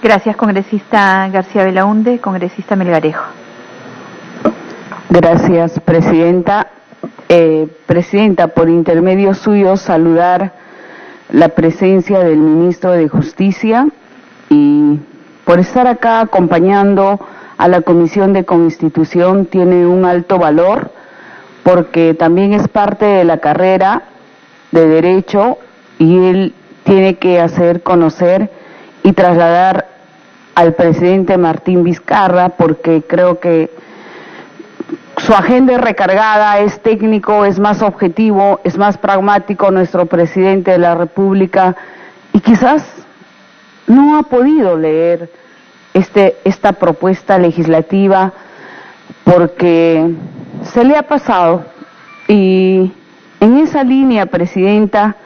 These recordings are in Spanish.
Gracias, congresista García Belaunde. Congresista Melgarejo. Gracias, presidenta. Presidenta, por intermedio suyo, saludar la presencia del ministro de Justicia y por estar acá acompañando a la Comisión de Constitución tiene un alto valor porque también es parte de la carrera de Derecho y él tiene que hacer conocer y trasladar al presidente Martín Vizcarra, porque creo que su agenda es recargada, es técnico, es más objetivo, es más pragmático nuestro presidente de la República y quizás no ha podido leer esta propuesta legislativa porque se le ha pasado. Y en esa línea, presidenta,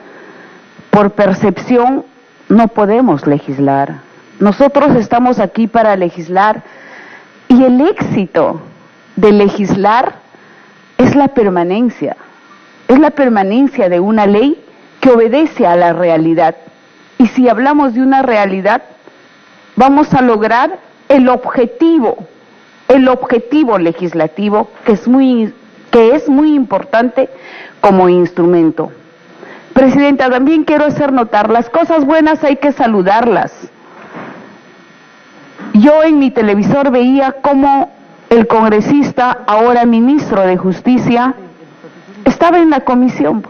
por percepción no podemos legislar. Nosotros estamos aquí para legislar y el éxito de legislar es la permanencia de una ley que obedece a la realidad. Y si hablamos de una realidad, vamos a lograr el objetivo legislativo que es muy importante como instrumento. Presidenta, también quiero hacer notar, las cosas buenas hay que saludarlas. Yo en mi televisor veía cómo el congresista, ahora ministro de Justicia, estaba en la comisión,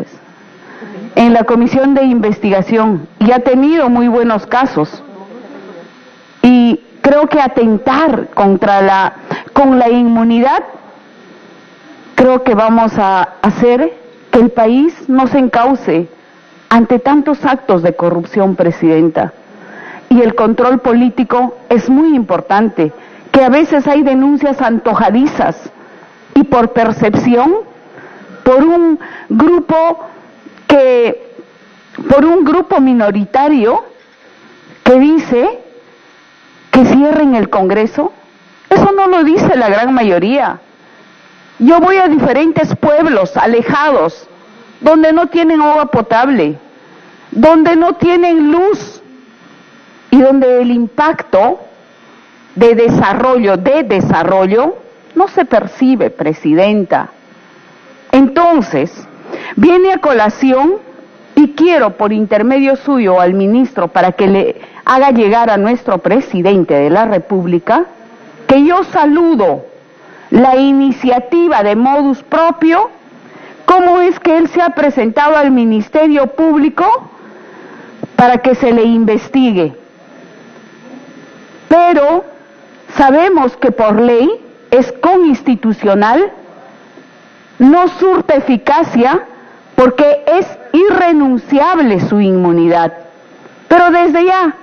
en la comisión de investigación, y ha tenido muy buenos casos. Y creo que atentar con la inmunidad, creo que vamos a hacer que el país no se encauce ante tantos actos de corrupción, presidenta. Y el control político es muy importante, que a veces hay denuncias antojadizas y por percepción, por un grupo minoritario que dice que cierren el Congreso. Eso no lo dice la gran mayoría. Yo voy a diferentes pueblos alejados, donde no tienen agua potable, donde no tienen luz y donde el impacto de desarrollo no se percibe, presidenta. Entonces, viene a colación y quiero por intermedio suyo al ministro para que le haga llegar a nuestro presidente de la República que yo saludo la iniciativa de modus propio, cómo es que él se ha presentado al Ministerio Público para que se le investigue. Pero sabemos que por ley es constitucional, no surte eficacia porque es irrenunciable su inmunidad. Pero desde ya,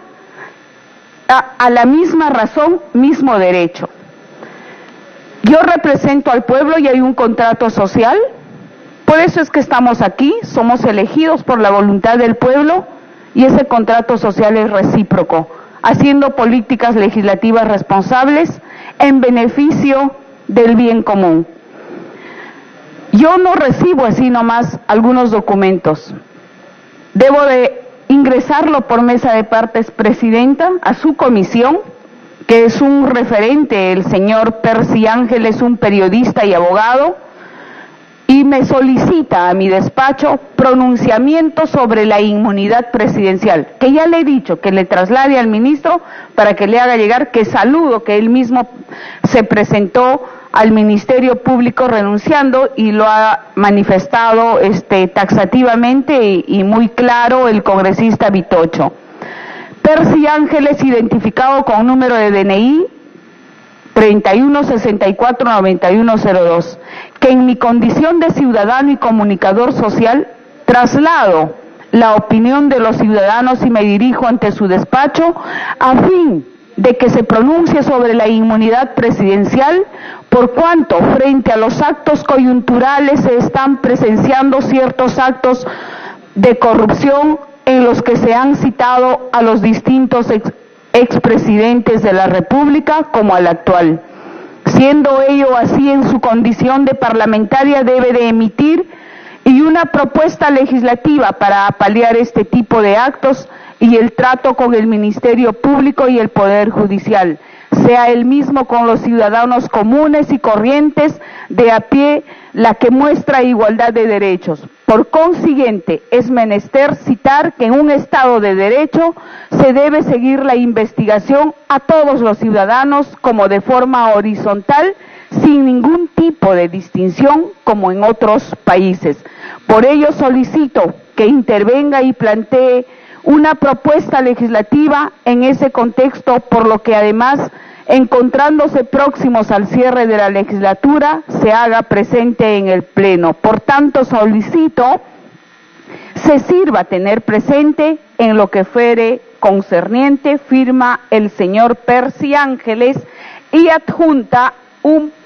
a la misma razón, mismo derecho. Yo represento al pueblo y hay un contrato social, por eso es que estamos aquí, somos elegidos por la voluntad del pueblo y ese contrato social es recíproco, haciendo políticas legislativas responsables en beneficio del bien común. Yo no recibo así nomás algunos documentos. Debo de ingresarlo por mesa de partes, presidenta, a su comisión, que es un referente, el señor Percy Ángel es un periodista y abogado, y me solicita a mi despacho pronunciamiento sobre la inmunidad presidencial, que ya le he dicho que le traslade al ministro para que le haga llegar, que saludo que él mismo se presentó al Ministerio Público renunciando y lo ha manifestado taxativamente y muy claro el congresista Vitocho. Percy Ángel es identificado con número de DNI 31649102, que en mi condición de ciudadano y comunicador social traslado la opinión de los ciudadanos y me dirijo ante su despacho a fin de que se pronuncie sobre la inmunidad presidencial, por cuanto frente a los actos coyunturales se están presenciando ciertos actos de corrupción en los que se han citado a los distintos expresidentes de la República como al actual. Siendo ello así, en su condición de parlamentaria debe de emitir y una propuesta legislativa para paliar este tipo de actos y el trato con el Ministerio Público y el Poder Judicial sea el mismo con los ciudadanos comunes y corrientes de a pie, la que muestra igualdad de derechos. Por consiguiente, es menester citar que en un Estado de Derecho se debe seguir la investigación a todos los ciudadanos como de forma horizontal, sin ningún tipo de distinción como en otros países. Por ello solicito que intervenga y plantee una propuesta legislativa en ese contexto, por lo que además, encontrándose próximos al cierre de la legislatura, se haga presente en el Pleno. Por tanto, solicito se sirva tener presente en lo que fuere concerniente, firma el señor Percy Ángeles, y adjunta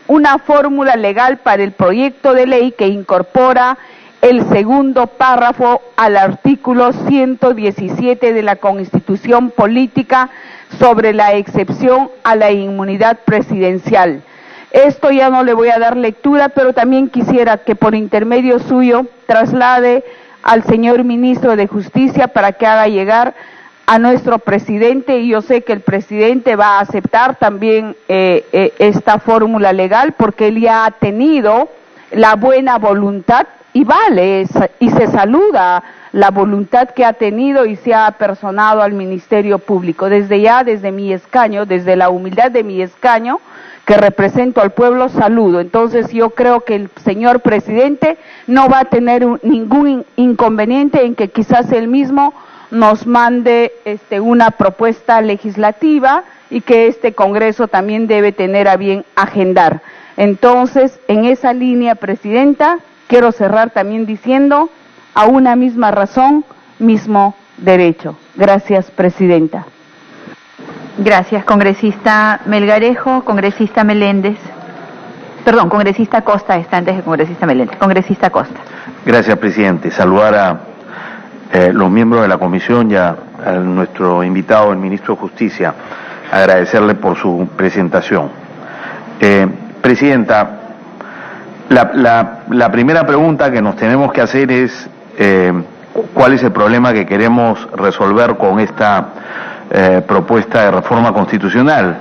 una fórmula legal para el proyecto de ley que incorpora el segundo párrafo al artículo 117 de la Constitución Política sobre la excepción a la inmunidad presidencial. Esto ya no le voy a dar lectura, pero también quisiera que por intermedio suyo traslade al señor ministro de Justicia para que haga llegar a nuestro presidente, y yo sé que el presidente va a aceptar también esta fórmula legal, porque él ya ha tenido la buena voluntad, y vale, y se saluda la voluntad que ha tenido y se ha apersonado al Ministerio Público. Desde ya, desde mi escaño, desde la humildad de mi escaño, que represento al pueblo, saludo. Entonces yo creo que el señor presidente no va a tener ningún inconveniente en que quizás él mismo nos mande una propuesta legislativa, y que este Congreso también debe tener a bien agendar. Entonces, en esa línea, Presidenta, quiero cerrar también diciendo, a una misma razón, mismo derecho. Gracias, Presidenta. Gracias, congresista Melgarejo. Congresista Meléndez. Perdón, congresista Costa está antes de congresista Meléndez. Congresista Costa. Gracias, Presidente. Saludar a los miembros de la comisión y a nuestro invitado, el ministro de Justicia, agradecerle por su presentación. Presidenta, la primera pregunta que nos tenemos que hacer es ¿cuál es el problema que queremos resolver con esta propuesta de reforma constitucional?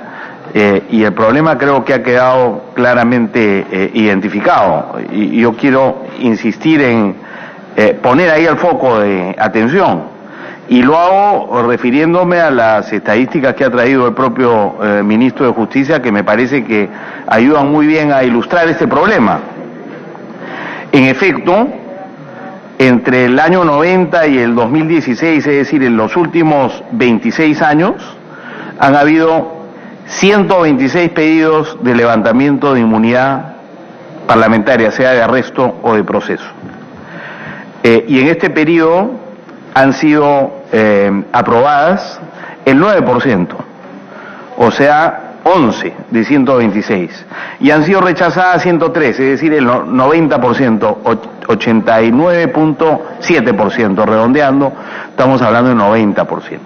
Y el problema creo que ha quedado claramente identificado, y yo quiero insistir en poner ahí el foco de atención, y lo hago refiriéndome a las estadísticas que ha traído el propio ministro de Justicia, que me parece que ayudan muy bien a ilustrar este problema. En efecto, entre el año 90 y el 2016, es decir, en los últimos 26 años, han habido 126 pedidos de levantamiento de inmunidad parlamentaria, sea de arresto o de proceso. Y en este periodo han sido aprobadas el 9%, o sea, 11 de 126, y han sido rechazadas 103, es decir, el 90%, 89.7%, redondeando, estamos hablando del 90%.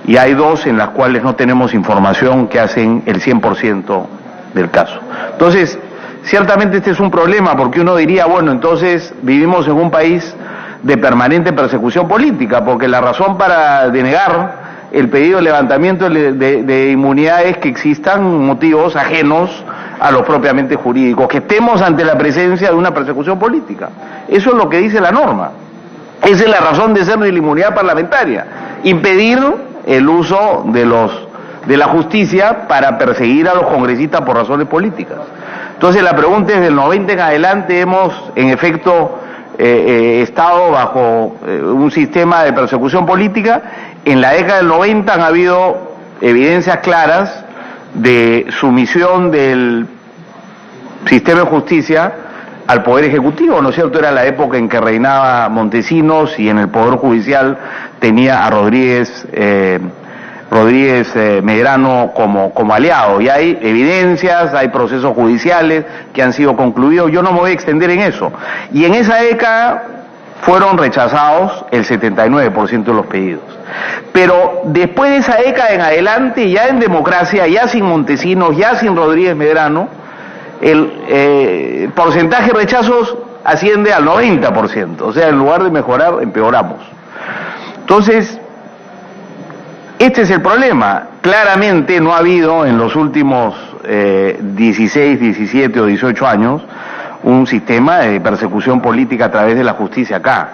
Y hay dos en las cuales no tenemos información que hacen el 100% del caso. Entonces, ciertamente este es un problema, porque uno diría, bueno, entonces vivimos en un país de permanente persecución política, porque la razón para denegar el pedido de levantamiento de inmunidad es que existan motivos ajenos a los propiamente jurídicos, que estemos ante la presencia de una persecución política. Eso es lo que dice la norma. Esa es la razón de ser de la inmunidad parlamentaria: impedir el uso de la justicia para perseguir a los congresistas por razones políticas. Entonces la pregunta es, del 90 en adelante hemos en efecto estado bajo un sistema de persecución política. En la década del 90 han habido evidencias claras de sumisión del sistema de justicia al Poder Ejecutivo, ¿no es cierto? Era la época en que reinaba Montesinos, y en el Poder Judicial tenía a Rodríguez Medrano como aliado, y hay evidencias, hay procesos judiciales que han sido concluidos. Yo no me voy a extender en eso. Y en esa década fueron rechazados el 79% de los pedidos. Pero después de esa década en adelante, ya en democracia, ya sin Montesinos, ya sin Rodríguez Medrano, el porcentaje de rechazos asciende al 90%. O sea, en lugar de mejorar, empeoramos. Entonces, Este es el problema. Claramente no ha habido en los últimos 16, 17 o 18 años un sistema de persecución política a través de la justicia acá.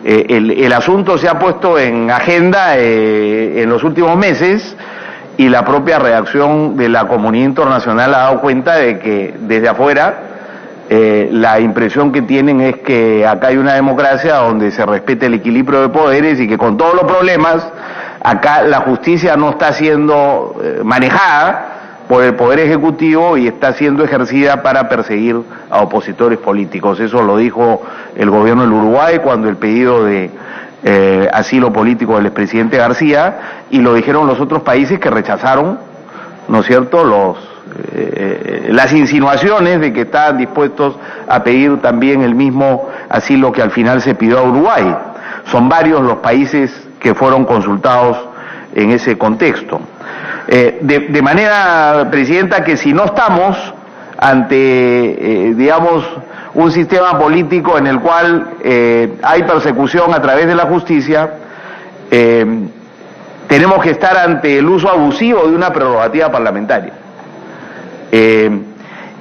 El asunto se ha puesto en agenda en los últimos meses y la propia reacción de la comunidad internacional ha dado cuenta de que desde afuera la impresión que tienen es que acá hay una democracia donde se respeta el equilibrio de poderes y que con todos los problemas acá la justicia no está siendo manejada por el Poder Ejecutivo y está siendo ejercida para perseguir a opositores políticos. Eso lo dijo el gobierno del Uruguay cuando el pedido de asilo político del expresidente García, y lo dijeron los otros países que rechazaron, ¿no es cierto?, las insinuaciones de que estaban dispuestos a pedir también el mismo asilo que al final se pidió a Uruguay. Son varios los países que fueron consultados en ese contexto. De manera, Presidenta, que si no estamos ante, digamos, un sistema político en el cual hay persecución a través de la justicia, tenemos que estar ante el uso abusivo de una prerrogativa parlamentaria.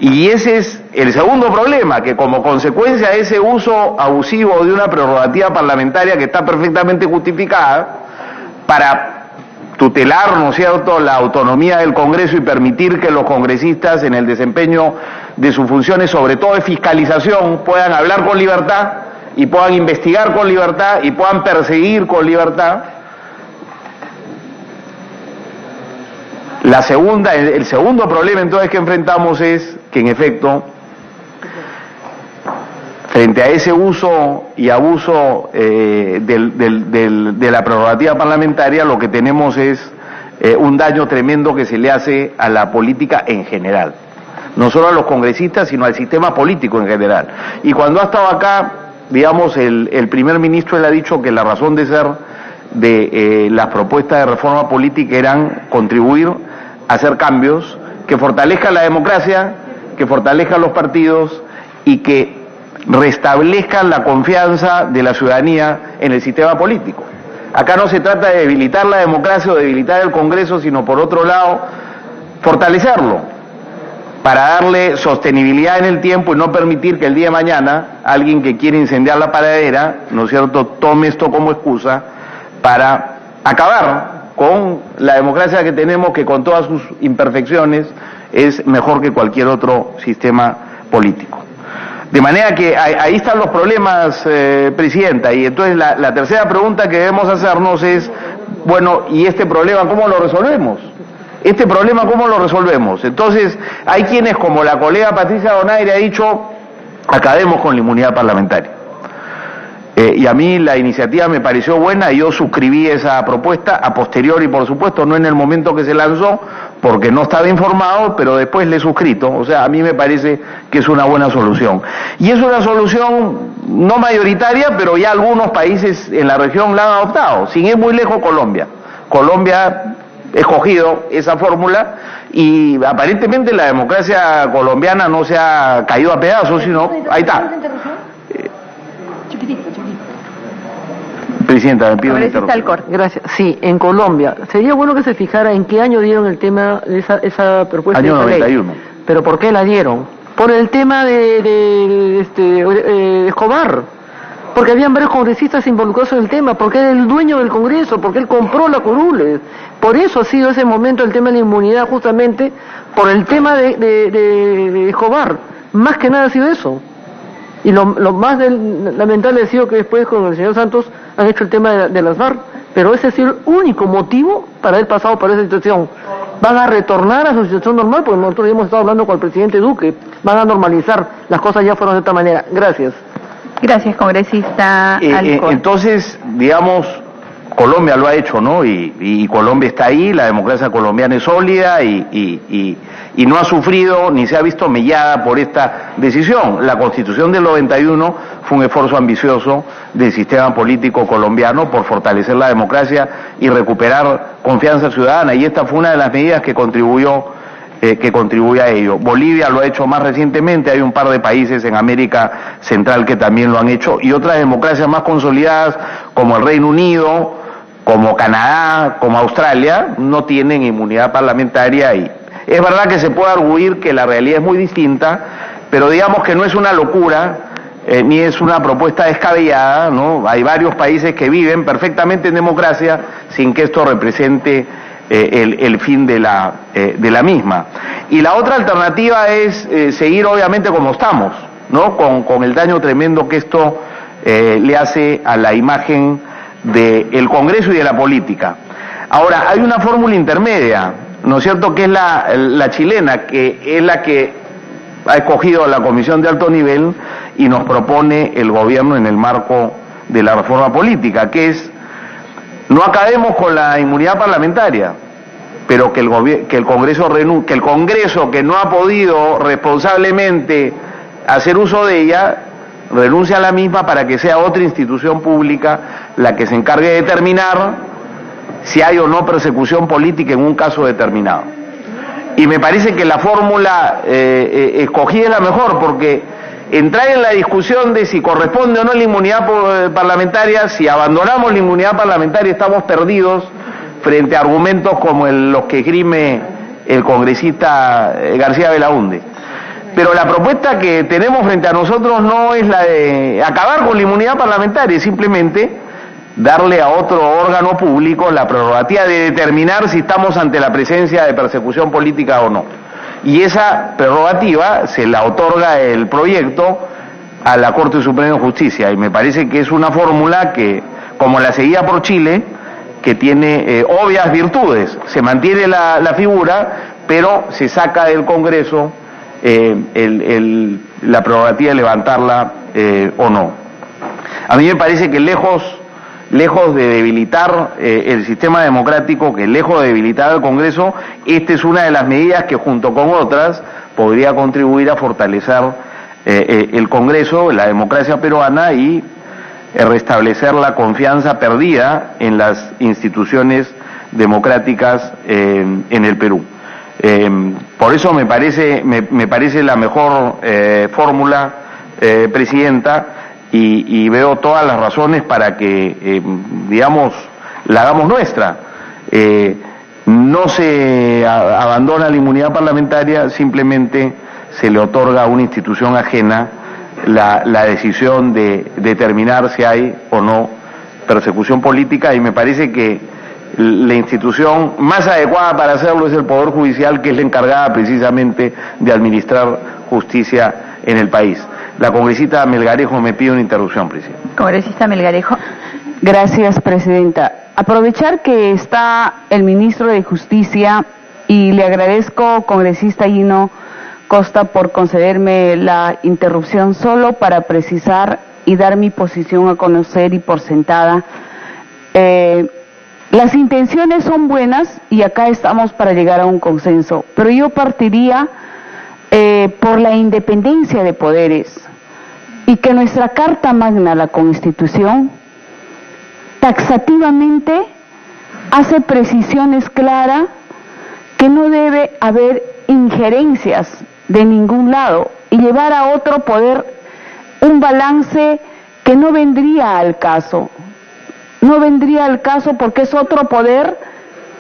Y ese es el segundo problema, que como consecuencia de ese uso abusivo de una prerrogativa parlamentaria que está perfectamente justificada para tutelar, ¿no es cierto?, la autonomía del Congreso y permitir que los congresistas en el desempeño de sus funciones, sobre todo de fiscalización, puedan hablar con libertad y puedan investigar con libertad y puedan perseguir con libertad. El segundo problema entonces que enfrentamos es que en efecto, frente a ese uso y abuso de la prerrogativa parlamentaria, lo que tenemos es un daño tremendo que se le hace a la política en general, no solo a los congresistas, sino al sistema político en general. Y cuando ha estado acá, digamos, el primer ministro, él ha dicho que la razón de ser de las propuestas de reforma política eran contribuir a hacer cambios que fortalezcan la democracia, que fortalezcan los partidos y que restablezcan la confianza de la ciudadanía en el sistema político. Acá no se trata de debilitar la democracia o debilitar el Congreso, sino por otro lado, fortalecerlo para darle sostenibilidad en el tiempo y no permitir que el día de mañana alguien que quiere incendiar la paradera, ¿no es cierto?, tome esto como excusa para acabar con la democracia que tenemos, que con todas sus imperfecciones es mejor que cualquier otro sistema político. De manera que ahí están los problemas, Presidenta, y entonces la tercera pregunta que debemos hacernos es, bueno, ¿y este problema cómo lo resolvemos? Entonces, hay quienes, como la colega Patricia Donaire ha dicho, acabemos con la inmunidad parlamentaria. Y a mí la iniciativa me pareció buena y yo suscribí esa propuesta, a posteriori, por supuesto, no en el momento que se lanzó, porque no estaba informado, pero después le he suscrito. O sea, a mí me parece que es una buena solución. Y es una solución no mayoritaria, pero ya algunos países en la región la han adoptado. Sin ir muy lejos, Colombia. Colombia ha escogido esa fórmula y aparentemente la democracia colombiana no se ha caído a pedazos, sino ahí está. Presidenta, me pido una interrupción. Gracias. Sí, en Colombia. Sería bueno que se fijara en qué año dieron el tema de esa propuesta. Año de 91. Ley. ¿Pero por qué la dieron? Por el tema de Escobar. Porque habían varios congresistas involucrados en el tema, porque era el dueño del Congreso, porque él compró la curule. Por eso ha sido ese momento el tema de la inmunidad, justamente por el tema de Escobar. Más que nada ha sido eso. Y lo más lamentable ha sido que después con el señor Santos han hecho el tema de las FARC, pero ese ha sido el único motivo para haber pasado por esa situación. Van a retornar a su situación normal, porque nosotros ya hemos estado hablando con el presidente Duque, van a normalizar, las cosas ya fueron de esta manera. Gracias. Gracias, congresista Alcor. Entonces, digamos, Colombia lo ha hecho, ¿no? Y Colombia está ahí, la democracia colombiana es sólida y no ha sufrido ni se ha visto mellada por esta decisión. La Constitución del 91 fue un esfuerzo ambicioso del sistema político colombiano por fortalecer la democracia y recuperar confianza ciudadana, y esta fue una de las medidas que contribuyó a ello. Bolivia lo ha hecho más recientemente, hay un par de países en América Central que también lo han hecho, y otras democracias más consolidadas como el Reino Unido, como Canadá, como Australia, no tienen inmunidad parlamentaria y es verdad que se puede arguir que la realidad es muy distinta, pero digamos que no es una locura, ni es una propuesta descabellada, ¿no? Hay varios países que viven perfectamente en democracia sin que esto represente el fin de la misma. Y la otra alternativa es seguir obviamente como estamos, ¿no? Con el daño tremendo que esto le hace a la imagen del Congreso y de la política. Ahora, hay una fórmula intermedia, ¿no es cierto?, que es la chilena, que es la que ha escogido la Comisión de Alto Nivel y nos propone el gobierno en el marco de la reforma política, que es: no acabemos con la inmunidad parlamentaria, pero que el Congreso que no ha podido responsablemente hacer uso de ella, renuncia a la misma para que sea otra institución pública la que se encargue de determinar si hay o no persecución política en un caso determinado. Y me parece que la fórmula escogida es la mejor, porque entrar en la discusión de si corresponde o no la inmunidad parlamentaria, si abandonamos la inmunidad parlamentaria estamos perdidos frente a argumentos como los que esgrime el congresista García Belaúnde. Pero la propuesta que tenemos frente a nosotros no es la de acabar con la inmunidad parlamentaria, es simplemente darle a otro órgano público la prerrogativa de determinar si estamos ante la presencia de persecución política o no. Y esa prerrogativa se la otorga el proyecto a la Corte Suprema de Justicia, y me parece que es una fórmula que, como la seguida por Chile, que tiene obvias virtudes. Se mantiene la figura, pero se saca del Congreso la prerrogativa de levantarla o no. A mí me parece que lejos de debilitar el sistema democrático, que lejos de debilitar al Congreso, esta es una de las medidas que junto con otras podría contribuir a fortalecer el Congreso, la democracia peruana, y restablecer la confianza perdida en las instituciones democráticas en el Perú. Por eso me parece la mejor fórmula, Presidenta, y veo todas las razones para que, digamos, la hagamos nuestra. No se abandona la inmunidad parlamentaria, simplemente se le otorga a una institución ajena la decisión de determinar si hay o no persecución política, y me parece que la institución más adecuada para hacerlo es el Poder Judicial, que es la encargada precisamente de administrar justicia en el país. La congresista Melgarejo me pide una interrupción, Presidenta. Congresista Melgarejo. Gracias, Presidenta. Aprovechar que está el ministro de Justicia, y le agradezco, congresista Gino Costa, por concederme la interrupción, solo para precisar y dar mi posición a conocer y por sentada. Las intenciones son buenas y acá estamos para llegar a un consenso, pero yo partiría por la independencia de poderes, y que nuestra Carta Magna, la Constitución, taxativamente hace precisiones claras que no debe haber injerencias de ningún lado y llevar a otro poder un balance que no vendría al caso. No vendría al caso porque es otro poder,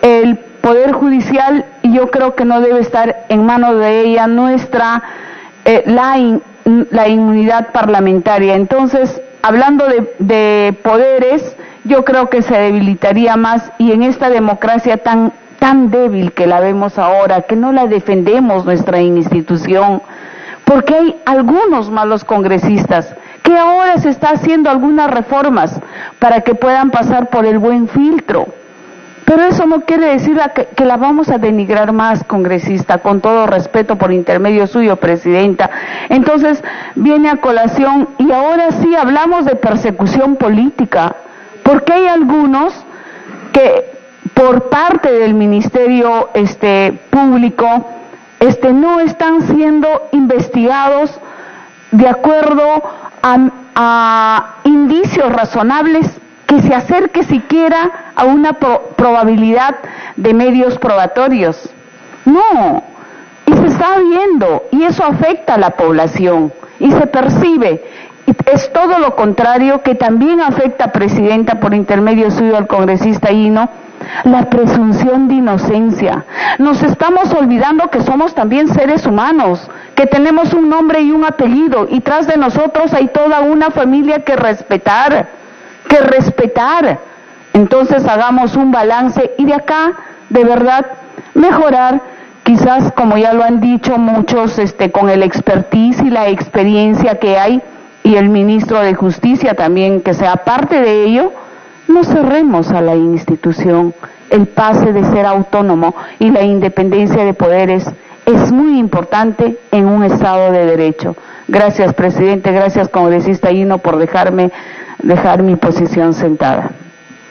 el Poder Judicial, y yo creo que no debe estar en manos de ella nuestra la inmunidad parlamentaria. Entonces, hablando de poderes, yo creo que se debilitaría más, y en esta democracia tan débil que la vemos ahora, que no la defendemos nuestra institución, porque hay algunos malos congresistas que ahora se está haciendo algunas reformas para que puedan pasar por el buen filtro. Pero eso no quiere decir que la vamos a denigrar más, congresista, con todo respeto por intermedio suyo, Presidenta. Entonces, viene a colación, y ahora sí hablamos de persecución política, porque hay algunos que por parte del Ministerio Público no están siendo investigados de acuerdo a indicios razonables que se acerque siquiera a una probabilidad de medios probatorios. No, y se está viendo, y eso afecta a la población, y se percibe es todo lo contrario, que también afecta, Presidenta, por intermedio suyo al congresista Hino, la presunción de inocencia. Nos estamos olvidando que somos también seres humanos, que tenemos un nombre y un apellido, y tras de nosotros hay toda una familia que respetar. Entonces hagamos un balance y de acá, de verdad, mejorar, quizás como ya lo han dicho muchos, con el expertise y la experiencia que hay, y el ministro de Justicia también, que sea parte de ello. No cerremos a la institución. El pase de ser autónomo y la independencia de poderes es muy importante en un Estado de Derecho. Gracias, presidente. Gracias, congresista Hino, por dejar mi posición sentada.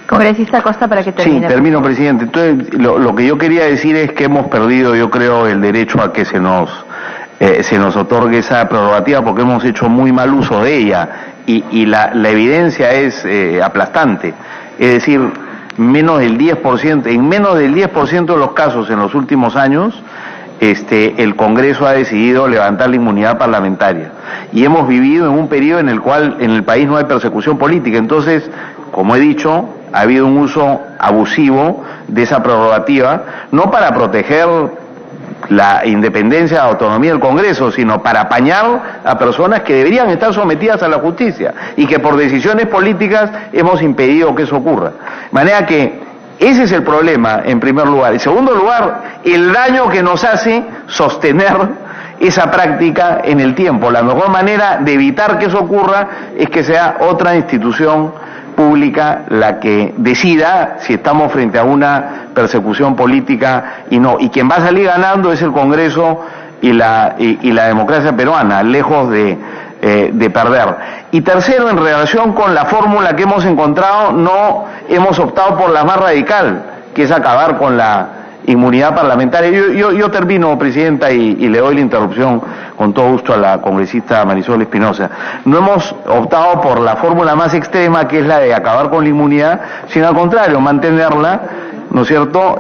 Congresista Costa, para que termine. Sí, termino, presidente. Entonces, lo que yo quería decir es que hemos perdido, yo creo, el derecho a que se nos otorgue esa prerrogativa, porque hemos hecho muy mal uso de ella, y la evidencia es aplastante. Es decir, en menos del 10% de los casos en los últimos años, el Congreso ha decidido levantar la inmunidad parlamentaria. Y hemos vivido en un periodo en el cual en el país no hay persecución política. Entonces, como he dicho, ha habido un uso abusivo de esa prerrogativa, no para proteger la independencia y autonomía del Congreso, sino para apañar a personas que deberían estar sometidas a la justicia y que por decisiones políticas hemos impedido que eso ocurra. De manera que ese es el problema, en primer lugar. En segundo lugar, el daño que nos hace sostener esa práctica en el tiempo. La mejor manera de evitar que eso ocurra es que sea otra institución pública la que decida si estamos frente a una persecución política y no. Y quien va a salir ganando es el Congreso y la democracia peruana, lejos de perder. Y tercero, en relación con la fórmula que hemos encontrado, no hemos optado por la más radical, que es acabar con la inmunidad parlamentaria. Yo termino, presidenta, y le doy la interrupción con todo gusto a la congresista Marisol Espinosa. No hemos optado por la fórmula más extrema, que es la de acabar con la inmunidad, sino al contrario, mantenerla, ¿no es cierto?,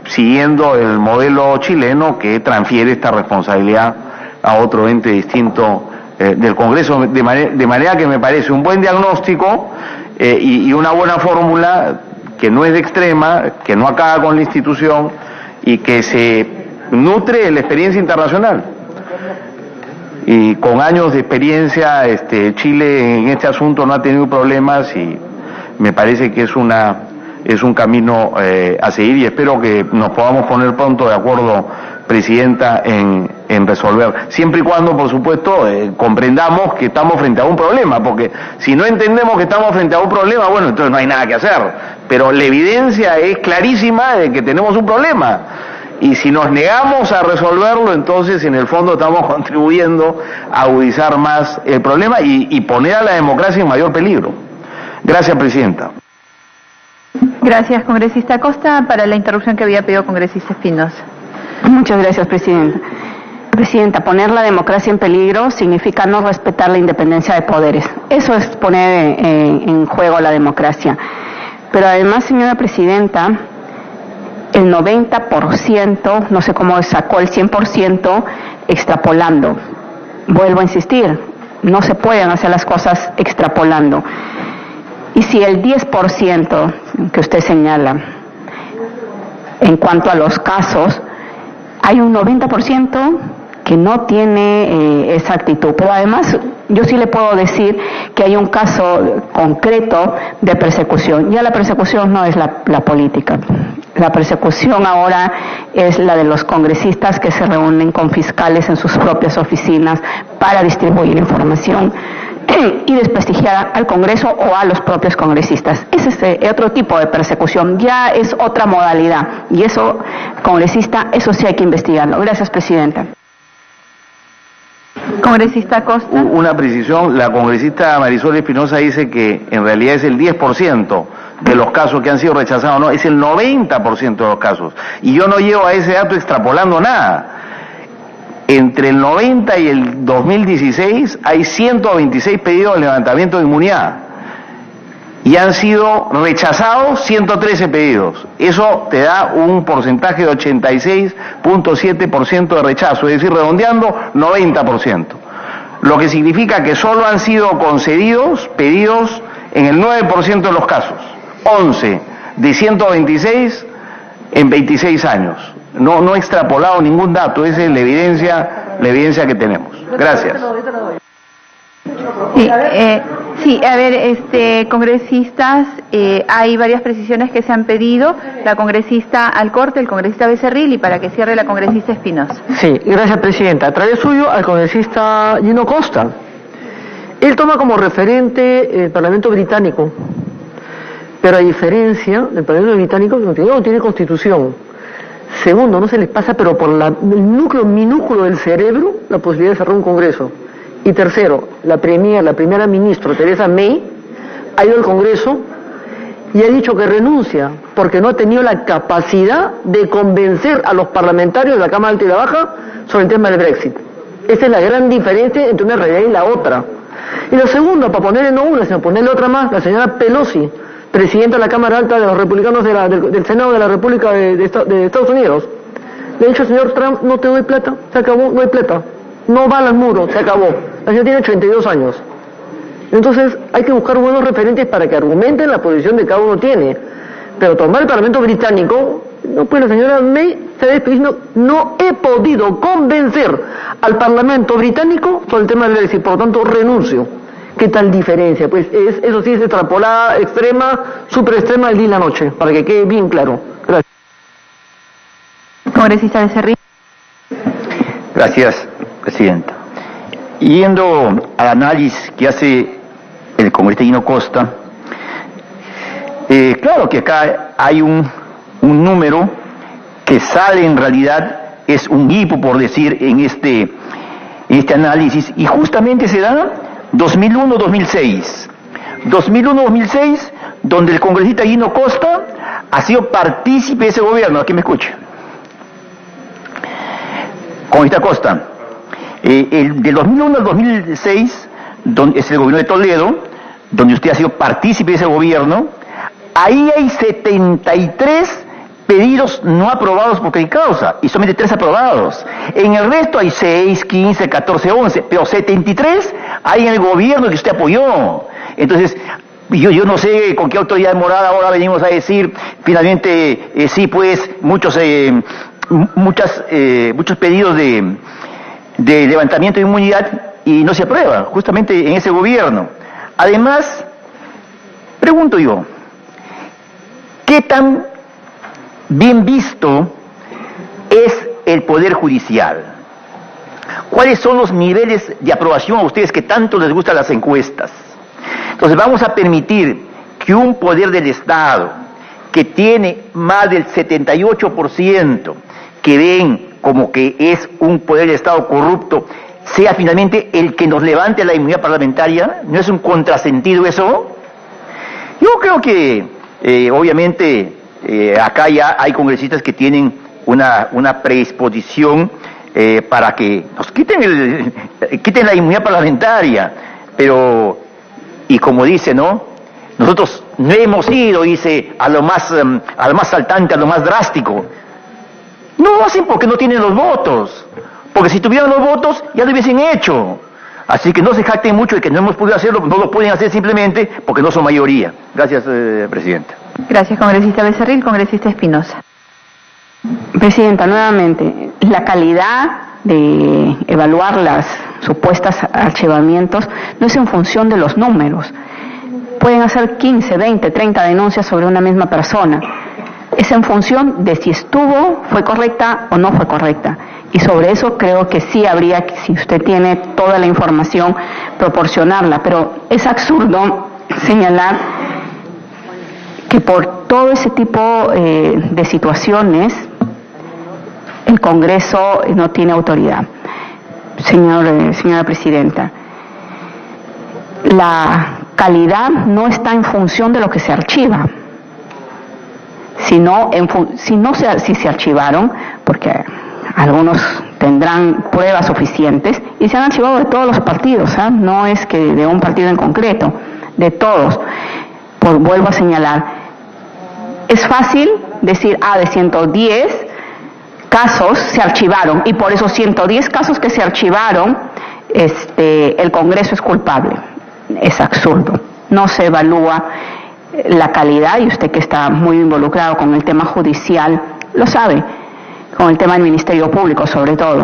siguiendo el modelo chileno, que transfiere esta responsabilidad a otro ente distinto del Congreso, de manera que me parece un buen diagnóstico y una buena fórmula, que no es de extrema, que no acaba con la institución y que se nutre de la experiencia internacional. Y con años de experiencia, Chile en este asunto no ha tenido problemas, y me parece que es un camino a seguir, y espero que nos podamos poner pronto de acuerdo, presidenta, en resolver, siempre y cuando, por supuesto, comprendamos que estamos frente a un problema, porque si no entendemos que estamos frente a un problema, bueno, entonces no hay nada que hacer, pero la evidencia es clarísima de que tenemos un problema, y si nos negamos a resolverlo, entonces en el fondo estamos contribuyendo a agudizar más el problema y poner a la democracia en mayor peligro. Gracias, presidenta. Gracias, congresista Costa. Para la interrupción que había pedido congresista Espinosa. Muchas gracias, presidenta. Presidenta, poner la democracia en peligro significa no respetar la independencia de poderes. Eso es poner en juego la democracia. Pero además, señora presidenta, el 90%, no sé cómo sacó el 100%, extrapolando. Vuelvo a insistir, no se pueden hacer las cosas extrapolando. Y si el 10% que usted señala, en cuanto a los casos, hay un 90% que no tiene esa actitud. Pero además, yo sí le puedo decir que hay un caso concreto de persecución. Ya la persecución no es la política. La persecución ahora es la de los congresistas que se reúnen con fiscales en sus propias oficinas para distribuir información y desprestigiar al Congreso o a los propios congresistas. Ese es otro tipo de persecución, ya es otra modalidad, y eso, congresista, eso sí hay que investigarlo. Gracias, presidenta. Congresista Costa. Una precisión, la congresista Marisol Espinosa dice que en realidad es el 10% de los casos que han sido rechazados, no, es el 90% de los casos, y yo no llevo a ese dato extrapolando nada. Entre el 90 y el 2016 hay 126 pedidos de levantamiento de inmunidad y han sido rechazados 113 pedidos. Eso te da un porcentaje de 86.7% de rechazo, es decir, redondeando 90%. lo que significa que solo han sido concedidos pedidos en el 9% de los casos, 11 de 126 en 26 años. No he extrapolado ningún dato, esa es la evidencia que tenemos. Gracias. Sí, a ver, congresistas, hay varias precisiones que se han pedido. La congresista Alcorte, el congresista Becerril, y para que cierre la congresista Espinosa. Sí, gracias, presidenta. A través suyo al congresista Gino Costa. Él toma como referente el Parlamento británico, pero a diferencia del Parlamento británico, no tiene constitución. Segundo, no se les pasa, pero por el núcleo minúsculo del cerebro, la posibilidad de cerrar un congreso. Y tercero, la primera ministra Theresa May ha ido al Congreso y ha dicho que renuncia porque no ha tenido la capacidad de convencer a los parlamentarios de la Cámara Alta y la Baja sobre el tema del Brexit. Esa es la gran diferencia entre una realidad y la otra. Y lo segundo, para ponerle no una, sino ponerle otra más, la señora Pelosi, presidenta de la Cámara Alta de los republicanos del Senado de la República de Estados Unidos, le ha dicho al señor Trump: no te doy plata, se acabó, no hay plata. No va al muro, se acabó. La señora tiene 82 años. Entonces hay que buscar buenos referentes para que argumenten la posición de cada uno tiene. Pero tomar el Parlamento británico, no, pues la señora May se diciendo: no he podido convencer al Parlamento británico sobre el tema del Brexit, por lo tanto renuncio. ¿Qué tal diferencia? Pues eso sí es extrapolada, extrema, super extrema del día y la noche, para que quede bien claro. Gracias. Congresista Becerril. Gracias, presidenta. Yendo al análisis que hace el congresista Gino Costa, claro que acá hay un número que sale en realidad, es un hipo por decir en este análisis, y justamente se da 2001-2006. 2001-2006, donde el congresista Gino Costa ha sido partícipe de ese gobierno. Aquí me escucha. Congresista Costa, del 2001 al 2006, es el gobierno de Toledo, donde usted ha sido partícipe de ese gobierno. Ahí hay 73 pedidos no aprobados por qué causa, y solamente 3 aprobados. En el resto hay 6, 15, 14, 11, pero 73 hay en el gobierno que usted apoyó. Entonces, yo no sé con qué autoridad moral ahora venimos a decir, finalmente, sí, pues, muchos pedidos de levantamiento de inmunidad y no se aprueba, justamente en ese gobierno. Además, pregunto yo, ¿qué tan bien visto es el Poder Judicial? ¿Cuáles son los niveles de aprobación a ustedes que tanto les gustan las encuestas? Entonces vamos a permitir que un poder del Estado que tiene más del 78% que ven como que es un poder del Estado corrupto, sea finalmente el que nos levante la inmunidad parlamentaria. ¿No es un contrasentido eso? Yo creo que obviamente acá ya hay congresistas que tienen una predisposición para que nos quiten la inmunidad parlamentaria, pero, y como dice, ¿no? Nosotros no hemos ido, dice, a lo más saltante, a lo más drástico. No lo hacen porque no tienen los votos, porque si tuvieran los votos ya lo hubiesen hecho. Así que no se jacten mucho de que no hemos podido hacerlo, no lo pueden hacer simplemente porque no son mayoría. Gracias, presidenta. Gracias, congresista Becerril. Congresista Espinosa. Presidenta, nuevamente, la calidad de evaluar las supuestas archivamientos no es en función de los números. Pueden hacer 15, 20, 30 denuncias sobre una misma persona. Es en función de si fue correcta o no fue correcta. Y sobre eso creo que sí habría, si usted tiene toda la información, proporcionarla. Pero es absurdo señalar que por todo ese tipo de situaciones el Congreso no tiene autoridad. Señora Presidenta, la calidad no está en función de lo que se archiva, sino si se archivaron, porque algunos tendrán pruebas suficientes y se han archivado de todos los partidos, ¿eh? No es que de un partido en concreto, de todos. Vuelvo a señalar, es fácil decir, de 110 casos se archivaron, y por esos 110 casos que se archivaron, el Congreso es culpable. Es absurdo. No se evalúa la calidad, y usted que está muy involucrado con el tema judicial, lo sabe, con el tema del Ministerio Público sobre todo.